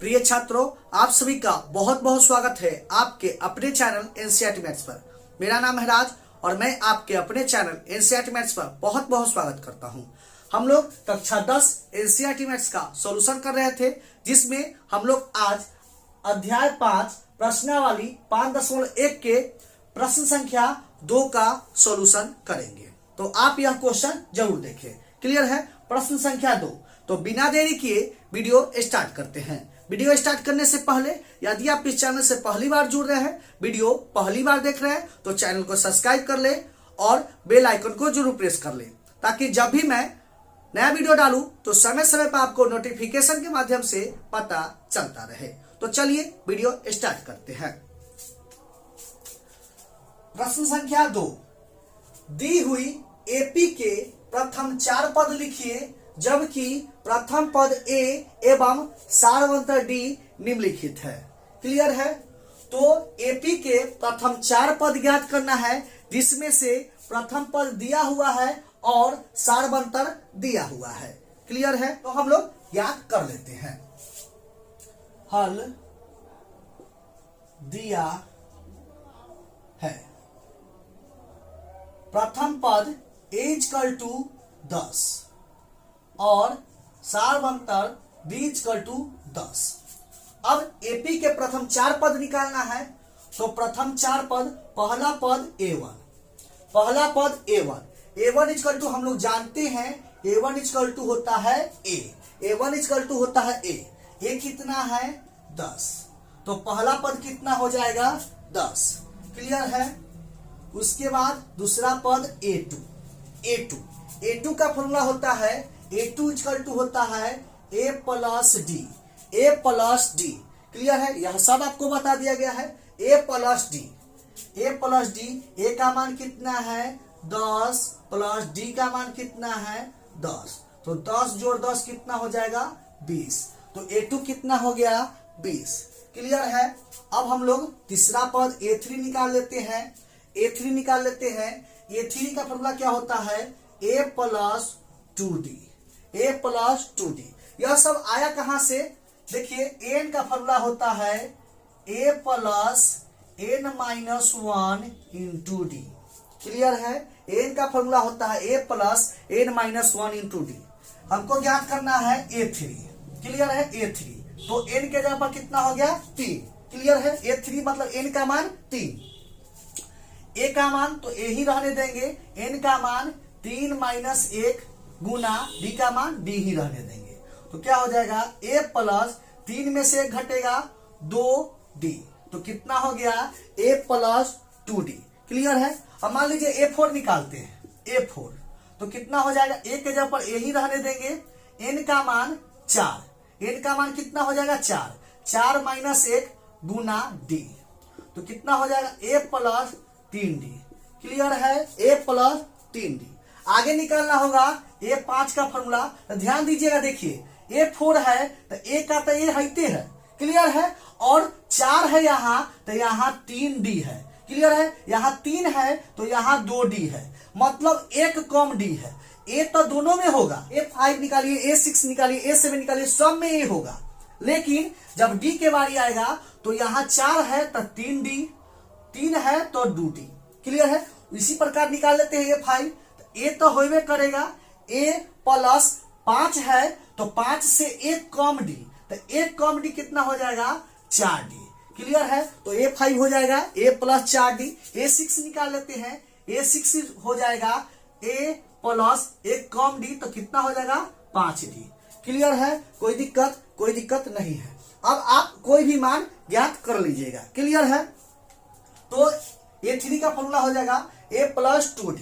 प्रिय छात्रों, आप सभी का बहुत बहुत स्वागत है आपके अपने चैनल एनसीईआरटी मैथ्स पर। मेरा नाम है राज और मैं आपके अपने चैनल एनसीईआरटी मैथ्स पर बहुत बहुत स्वागत करता हूं। हम लोग कक्षा 10 एनसीईआरटी मैथ्स का सॉल्यूशन कर रहे थे, जिसमें हम लोग आज अध्याय 5 प्रश्नावली 5.1 के प्रश्न संख्या 2 का सॉल्यूशन करेंगे। तो आप यह क्वेश्चन जरूर देखें। क्लियर है? प्रश्न संख्या 2। तो बिना देरी किए वीडियो स्टार्ट करते हैं। वीडियो स्टार्ट करने से पहले यदि आप इस चैनल से पहली बार जुड़ रहे हैं, वीडियो पहली बार देख रहे हैं, तो चैनल को सब्सक्राइब कर ले और बेल आइकन को जरूर प्रेस कर ले, ताकि जब भी मैं नया वीडियो डालूं तो समय समय पर आपको नोटिफिकेशन के माध्यम से पता चलता रहे। तो चलिए वीडियो स्टार्ट करते हैं। प्रश्न संख्या 2। दी हुई एपी के प्रथम 4 पद लिखिए, जबकि प्रथम पद ए एवं सारवंतर डी निम्नलिखित है। क्लियर है? तो एपी के प्रथम 4 पद ज्ञात करना है, जिसमें से प्रथम पद दिया हुआ है और सारवंतर दिया हुआ है। क्लियर है? तो हम लोग ज्ञात कर लेते हैं। हल दिया है। प्रथम पद a 10 और सारवंतर b 10। अब एपी के प्रथम 4 पद निकालना है। तो प्रथम 4 पद, पहला पद a1, पहला पद a1 हम लोग जानते हैं a1 होता है a1 होता है a कितना है 10। तो पहला पद कितना हो जाएगा 10। क्लियर है? उसके बाद दूसरा पद a2 का फॉर्मूला होता है a2 होता है a प्लस डी। क्लियर है? यह सब आपको बता दिया गया है। a प्लस डी, a का मान कितना है 10 प्लस डी का मान कितना है 10। तो 10 जोड़ 10 कितना हो जाएगा 20। तो a2 कितना हो गया 20। क्लियर है? अब हम लोग तीसरा पद a3 निकाल लेते हैं। a3 का फॉर्मूला क्या होता है a प्लस 2d। यह सब आया कहां से? देखिए, n का फॉर्मूला होता है a plus n-1 into D. Clear है? n का फॉर्मूला होता है a plus n-1 into D. हमको ज्ञात करना है a3। क्लियर है? a3 तो n के जगह पर कितना हो गया 3। क्लियर है? a3 मतलब n का मान 3। a का मान तो a ही रहने देंगे, n का मान 3 माइनस 1 गुना d का मान d ही रहने देंगे। तो क्या हो जाएगा a प्लस 3 में से 1 घटेगा 2d। तो कितना हो गया a प्लस 2d। क्लियर है? अब मान लीजिए a4 निकालते हैं। a4 तो कितना हो जाएगा, a के जगह पर a ही रहने देंगे, n का मान 4। n का मान कितना हो जाएगा 4 माइनस 1 गुना d। तो कितना हो जाएगा a प्लस 3d। क्लियर है? a plus 3d। आगे निकालना होगा a5 का फॉर्मूला। तो ध्यान दीजिएगा, देखिए a4 है तो a का तो a हईते है। क्लियर है? और 4 है यहाँ, तो यहाँ 3d है। क्लियर है? यहाँ 3 है तो यहाँ 2d है, मतलब एक कम d है। a तो दोनों में होगा, a5 निकालिए, a6 निकालिए, a7 निकालिए, सब में a होगा। लेकिन जब d के बारी आएगा तो यहाँ 4 है तो 3d, 3 है तो 2d। क्लियर है? इसी प्रकार निकाल लेते हैं a5। a तो होइबे करेगा, a प्लस 5 है तो 5 से 1 कम d, तो 1 कम d कितना हो जाएगा 4d। क्लियर है? तो a5 हो जाएगा a प्लस 4d। a6 निकाल लेते हैं, a6 हो जाएगा a प्लस 1 कम d, तो कितना हो जाएगा 5d। क्लियर है? कोई दिक्कत नहीं है। अब आप कोई भी मान ज्ञात कर लीजिएगा। क्लियर है? तो a3 का फॉर्मूला हो जाएगा a प्लस 2d।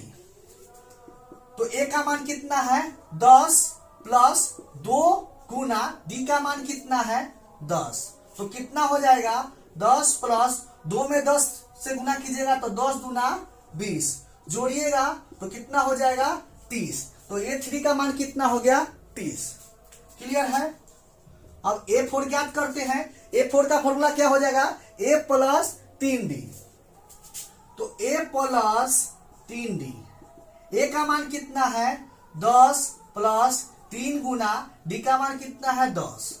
तो a का मान कितना है 10 प्लस 2 गुना d का मान कितना है 10। तो कितना हो जाएगा 10 प्लस 2 में 10 से गुना कीजिएगा तो 10 गुना 20, जोड़िएगा तो कितना हो जाएगा 30। तो a3 का मान कितना हो गया 30। क्लियर है? अब a4 ज्ञात करते हैं। a4 का फॉर्मूला क्या हो जाएगा a प्लस 3d। तो a प्लस 3d, a का मान कितना है 10 प्लस 3 गुना d का मान कितना है 10।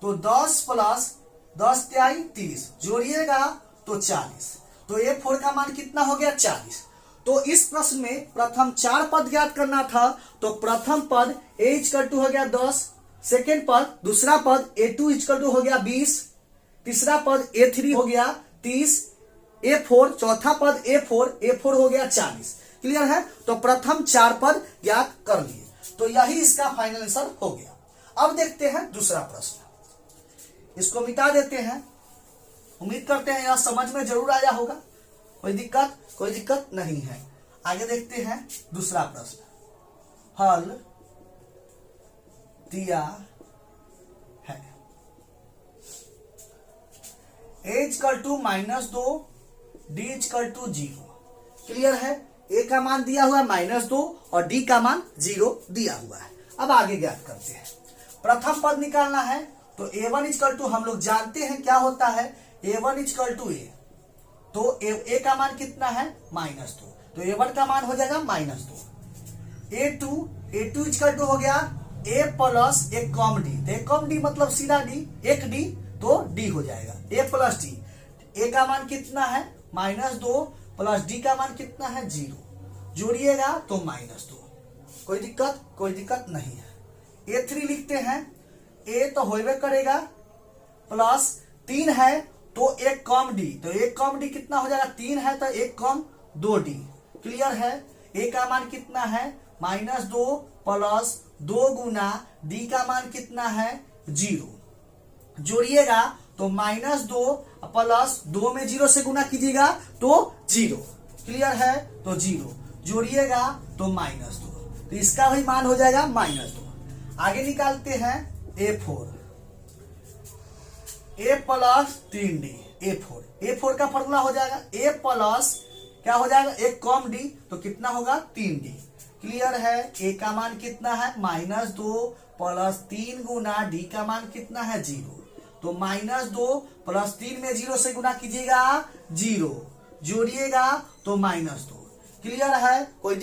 तो 10 प्लस 10 त्याई 30, जोड़िएगा तो 40। तो A4 का मान कितना हो गया 40। तो इस प्रश्न में प्रथम 4 पद ज्ञात करना था, तो प्रथम पद A इक्वल टू हो गया 10, सेकेंड पद, दूसरा पद A2 इक्वल टू हो गया 20, तीसरा पद A3 हो गया 30, A4 चौथा पद A4 हो गया 40। क्लियर है? तो प्रथम 4 पद ज्ञात कर लिए, तो यही इसका फाइनल आंसर हो गया। अब देखते हैं दूसरा प्रश्न, इसको मिटा देते हैं। उम्मीद करते हैं यह समझ में जरूर आया होगा, कोई दिक्कत नहीं है। आगे देखते हैं दूसरा प्रश्न। हल दिया है a equal to -2, d equal to 0। Clear है? a का मान दिया हुआ है -2 और d का मान 0 दिया हुआ है। अब आगे ज्ञात करते हैं। प्रथम पद निकालना है, तो a1 इक्वल टू हम लोग जानते हैं क्या होता है, a1 इक्वल टू a, तो a का मान कितना है -2, तो a1 का मान हो जाएगा -2। a2 इक्वल टू हो गया a प्लस एक कम d, तो एक कम d मतलब सीधा d, एक d तो d हो जाएगा a प्लस d। a का मान कितना है -2 प्लस d का मान कितना है 0, जोड़िएगा तो -2। कोई दिक्कत नहीं है। a3 लिखते हैं, a तो होइबे करेगा प्लस 3 है तो एक कम d, तो एक कम d कितना हो जाएगा 3 है तो एक कम 2d। क्लियर है? a का मान कितना है -2 प्लस 2 गुना d का मान कितना है 0, जोड़िएगा तो -2 प्लस 2 में 0 से गुना कीजिएगा तो 0। क्लियर है? तो 0 जोड़िएगा तो -2, तो इसका भी मान हो जाएगा -2। आगे निकालते हैं a4, a plus 3d, a4 का फॉर्मूला हो जाएगा a प्लस क्या हो जाएगा एक कम d, तो कितना होगा 3d। क्लियर है? a का मान कितना है -2 प्लस 3 गुना d का मान कितना है 0, तो -2 प्लस 3 में 0 से गुना कीजिएगा 0, जोड़िएगा तो -2। क्लियर है? कोई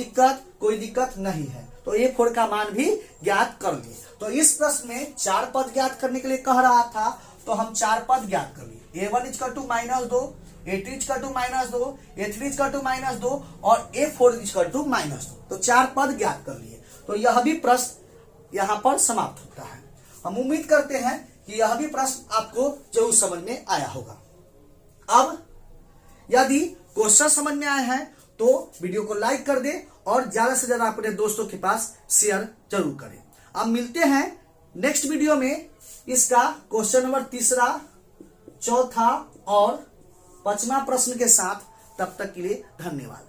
दिक्कत नहीं है। तो A4 का मान भी ज्ञात कर लिए। तो इस प्रश्न में 4 पद ज्ञात करने के लिए कह रहा था, तो हम 4 पद ज्ञात कर लिए। A1 equal to -2, A2 equal to -2, A3 equal to -2 और A4 इक्वल टू -2, तो 4 पद ज्ञात कर लिए। तो यह भी प्रश्न यहाँ पर समाप्त होता है। हम उम्मीद करते हैं कि यह भी प्रश्न आपको जरूर समझ में आया होगा। अब यदि क्वेश्चन समझ में आए हैं तो वीडियो को लाइक कर दे और ज्यादा से ज्यादा अपने दोस्तों के पास शेयर जरूर करें। अब मिलते हैं नेक्स्ट वीडियो में इसका क्वेश्चन नंबर 3, 4 और 5वां प्रश्न के साथ। तब तक के लिए धन्यवाद।